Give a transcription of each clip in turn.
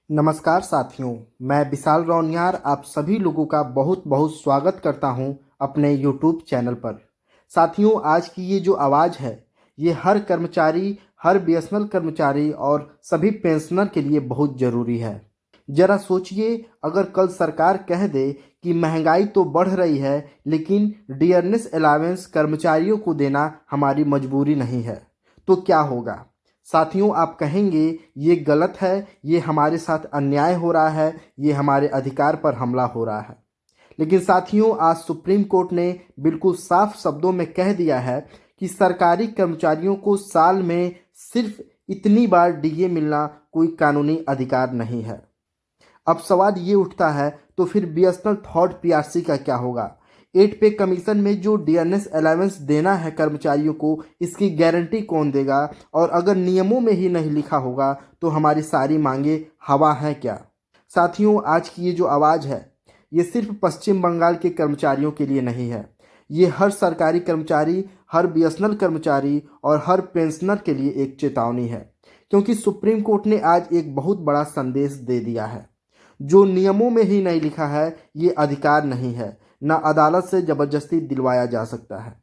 नमस्कार साथियों, मैं विशाल रौनियार आप सभी लोगों का बहुत बहुत स्वागत करता हूं अपने यूट्यूब चैनल पर। साथियों, आज की ये जो आवाज़ है ये हर कर्मचारी, हर बीएसएनएल कर्मचारी और सभी पेंशनर के लिए बहुत ज़रूरी है। ज़रा सोचिए, अगर कल सरकार कह दे कि महंगाई तो बढ़ रही है लेकिन डियरनेस अलावेंस कर्मचारियों को देना हमारी मजबूरी नहीं है, तो क्या होगा? साथियों, आप कहेंगे ये गलत है, ये हमारे साथ अन्याय हो रहा है, ये हमारे अधिकार पर हमला हो रहा है। लेकिन साथियों, आज सुप्रीम कोर्ट ने बिल्कुल साफ शब्दों में कह दिया है कि सरकारी कर्मचारियों को साल में सिर्फ इतनी बार डीए मिलना कोई कानूनी अधिकार नहीं है। अब सवाल ये उठता है, तो फिर बीएसएनएल थर्ड पीआरसी का क्या होगा? 8 पे कमीशन में जो डीएनएस अलावेंस देना है कर्मचारियों को, इसकी गारंटी कौन देगा? और अगर नियमों में ही नहीं लिखा होगा तो हमारी सारी मांगे हवा हैं क्या? साथियों, आज की ये जो आवाज़ है ये सिर्फ पश्चिम बंगाल के कर्मचारियों के लिए नहीं है, ये हर सरकारी कर्मचारी, हर बीएसएनएल कर्मचारी और हर पेंशनर के लिए एक चेतावनी है। क्योंकि सुप्रीम कोर्ट ने आज एक बहुत बड़ा संदेश दे दिया है। जो नियमों में ही नहीं लिखा है ये अधिकार नहीं है, न अदालत से ज़बरदस्ती दिलवाया जा सकता है।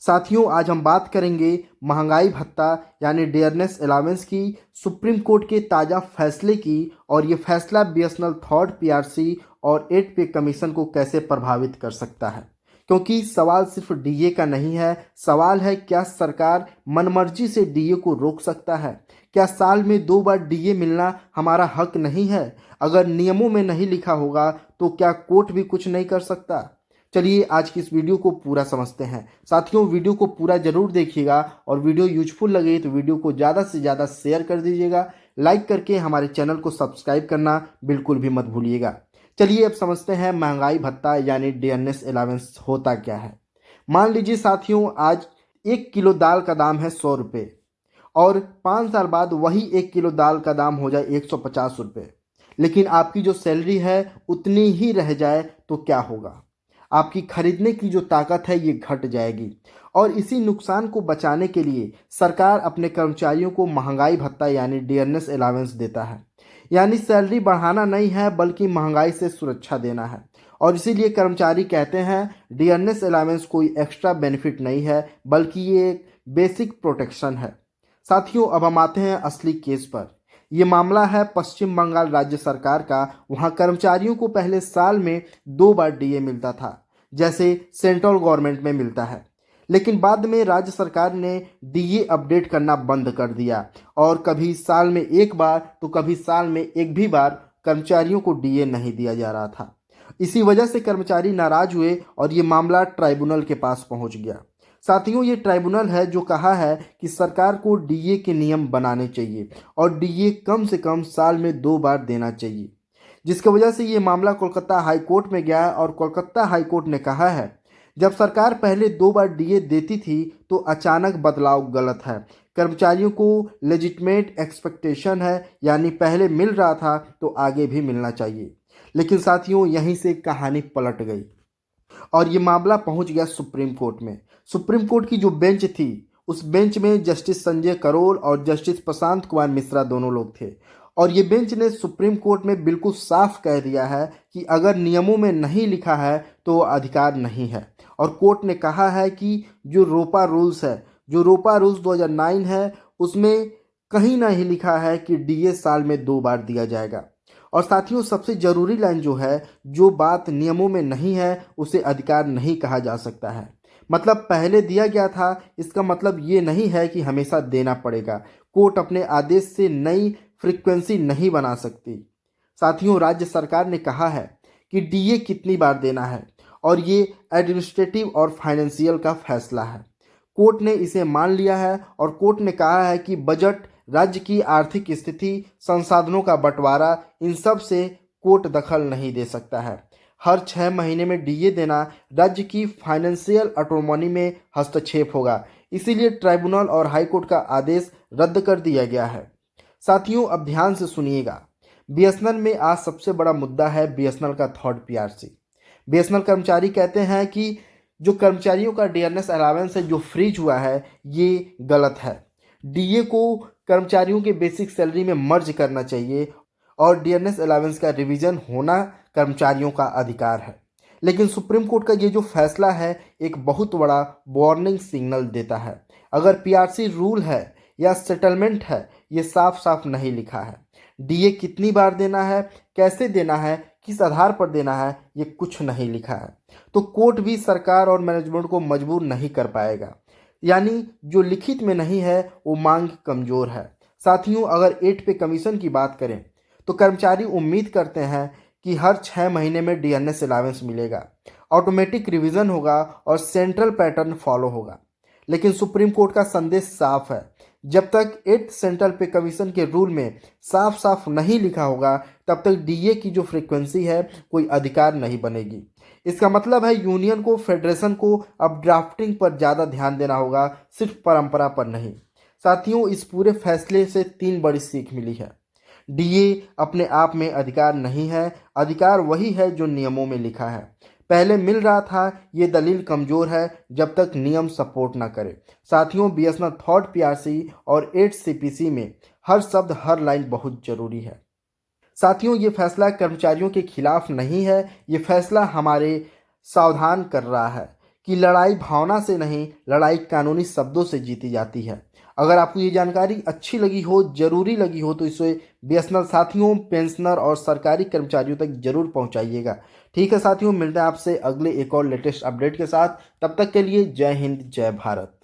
साथियों, आज हम बात करेंगे महंगाई भत्ता यानी डियरनेस अलावेंस की, सुप्रीम कोर्ट के ताज़ा फैसले की, और ये फैसला बीएसएनएल थर्ड पीआरसी और 8 पे कमीशन को कैसे प्रभावित कर सकता है। क्योंकि सवाल सिर्फ डीए का नहीं है, सवाल है क्या सरकार मनमर्जी से डीए को रोक सकता है? क्या साल में 2 बार डीए मिलना हमारा हक नहीं है? अगर नियमों में नहीं लिखा होगा तो क्या कोर्ट भी कुछ नहीं कर सकता? चलिए आज की इस वीडियो को पूरा समझते हैं। साथियों, वीडियो को पूरा जरूर देखिएगा और वीडियो यूजफुल लगे तो वीडियो को ज़्यादा से ज़्यादा शेयर कर दीजिएगा। लाइक करके हमारे चैनल को सब्सक्राइब करना बिल्कुल भी मत भूलिएगा। चलिए अब समझते हैं महंगाई भत्ता यानी डियरनेस अलावेंस होता क्या है। मान लीजिए साथियों, आज 1 किलो दाल का दाम है 100 रुपये और 5 साल बाद वही 1 किलो दाल का दाम हो जाए 150 रुपये, लेकिन आपकी जो सैलरी है उतनी ही रह जाए तो क्या होगा? आपकी खरीदने की जो ताकत है ये घट जाएगी। और इसी नुकसान को बचाने के लिए सरकार अपने कर्मचारियों को महंगाई भत्ता यानी डियरनेस अलावेंस देता है। यानी सैलरी बढ़ाना नहीं है बल्कि महंगाई से सुरक्षा देना है। और इसीलिए कर्मचारी कहते हैं डियरनेस अलावेंस कोई एक्स्ट्रा बेनिफिट नहीं है बल्कि ये एक बेसिक प्रोटेक्शन है। साथियों, अब हम आते हैं असली केस पर। ये मामला है पश्चिम बंगाल राज्य सरकार का। वहाँ कर्मचारियों को पहले साल में 2 बार डीए मिलता था, जैसे सेंट्रल गवर्नमेंट में मिलता है। लेकिन बाद में राज्य सरकार ने डीए अपडेट करना बंद कर दिया और कभी साल में 1 बार तो कभी साल में 1 भी बार कर्मचारियों को डीए नहीं दिया जा रहा था। इसी वजह से कर्मचारी नाराज हुए और ये मामला ट्राइब्यूनल के पास पहुंच गया। साथियों, ये ट्राइब्यूनल है जो कहा है कि सरकार को डीए के नियम बनाने चाहिए और डीए कम से कम साल में 2 बार देना चाहिए, जिसकी वजह से ये मामला कोलकाता हाई कोर्ट में गया और कोलकाता हाई कोर्ट ने कहा है जब सरकार पहले 2 बार डीए देती थी तो अचानक बदलाव गलत है। कर्मचारियों को लेजिटमेट एक्सपेक्टेशन है, यानी पहले मिल रहा था तो आगे भी मिलना चाहिए। लेकिन साथियों, यहीं से कहानी पलट गई और ये मामला पहुंच गया सुप्रीम कोर्ट में। सुप्रीम कोर्ट की जो बेंच थी उस बेंच में जस्टिस संजय करोल और जस्टिस प्रशांत कुमार मिश्रा दोनों लोग थे। और ये बेंच ने सुप्रीम कोर्ट में बिल्कुल साफ कह दिया है कि अगर नियमों में नहीं लिखा है तो अधिकार नहीं है। और कोर्ट ने कहा है कि जो रोपा रूल्स है, जो रोपा रूल्स 2009 है, उसमें कहीं ना ही लिखा है कि डीए साल में 2 बार दिया जाएगा। और साथियों, सबसे ज़रूरी लाइन जो है, जो बात नियमों में नहीं है उसे अधिकार नहीं कहा जा सकता है। मतलब पहले दिया गया था, इसका मतलब ये नहीं है कि हमेशा देना पड़ेगा। कोर्ट अपने आदेश से नई फ्रीक्वेंसी नहीं बना सकती। साथियों, राज्य सरकार ने कहा है कि डीए कितनी बार देना है और ये एडमिनिस्ट्रेटिव और फाइनेंशियल का फैसला है। कोर्ट ने इसे मान लिया है और कोर्ट ने कहा है कि बजट, राज्य की आर्थिक स्थिति, संसाधनों का बंटवारा, इन सब से कोर्ट दखल नहीं दे सकता है। हर 6 महीने में डीए देना राज्य की फाइनेंशियल ऑटोनॉमी में हस्तक्षेप होगा। इसीलिए ट्राइब्यूनल और हाईकोर्ट का आदेश रद्द कर दिया गया है। साथियों, अब ध्यान से सुनिएगा। बीएसएनएल में आज सबसे बड़ा मुद्दा है बीएसएनएल का थर्ड पीआरसी। बीएसएनएल कर्मचारी कहते हैं कि जो कर्मचारियों का डियरनेस अलावेंस है जो फ्रीज हुआ है ये गलत है। डीए को कर्मचारियों के बेसिक सैलरी में मर्ज करना चाहिए और डीएनएस अलावेंस का रिवीजन होना कर्मचारियों का अधिकार है। लेकिन सुप्रीम कोर्ट का ये जो फैसला है एक बहुत बड़ा वार्निंग सिग्नल देता है। अगर पीआरसी रूल है या सेटलमेंट है, ये साफ साफ नहीं लिखा है। डीए कितनी बार देना है, कैसे देना है, किस आधार पर देना है, ये कुछ नहीं लिखा है। तो कोर्ट भी सरकार और मैनेजमेंट को मजबूर नहीं कर पाएगा। यानी जो लिखित में नहीं है वो मांग कमजोर है। साथियों, अगर 8 पे कमीशन की बात करें तो कर्मचारी उम्मीद करते हैं कि हर 6 महीने में डीएनएस अलावेंस मिलेगा, ऑटोमेटिक रिवीजन होगा और सेंट्रल पैटर्न फॉलो होगा। लेकिन सुप्रीम कोर्ट का संदेश साफ है, जब तक 8 सेंट्रल पे कमीशन के रूल में साफ साफ नहीं लिखा होगा तब तक डीए की जो फ्रीक्वेंसी है कोई अधिकार नहीं बनेगी। इसका मतलब है यूनियन को, फेडरेशन को अब ड्राफ्टिंग पर ज़्यादा ध्यान देना होगा, सिर्फ परंपरा पर नहीं। साथियों, इस पूरे फैसले से 3 बड़ी सीख मिली है। डीए अपने आप में अधिकार नहीं है, अधिकार वही है जो नियमों में लिखा है। पहले मिल रहा था, ये दलील कमजोर है जब तक नियम सपोर्ट ना करे। साथियों, बीएसएनएल थर्ड पीआरसी और 8 सीपीसी में हर शब्द, हर लाइन बहुत जरूरी है। साथियों, ये फैसला कर्मचारियों के खिलाफ नहीं है, ये फैसला हमारे सावधान कर रहा है कि लड़ाई भावना से नहीं, लड़ाई कानूनी शब्दों से जीती जाती है। अगर आपको ये जानकारी अच्छी लगी हो, जरूरी लगी हो, तो इसे बीएसएनएल साथियों, पेंशनर और सरकारी कर्मचारियों तक जरूर पहुंचाइएगा। ठीक है साथियों, मिलते हैं आपसे अगले एक और लेटेस्ट अपडेट के साथ। तब तक के लिए जय हिंद, जय भारत।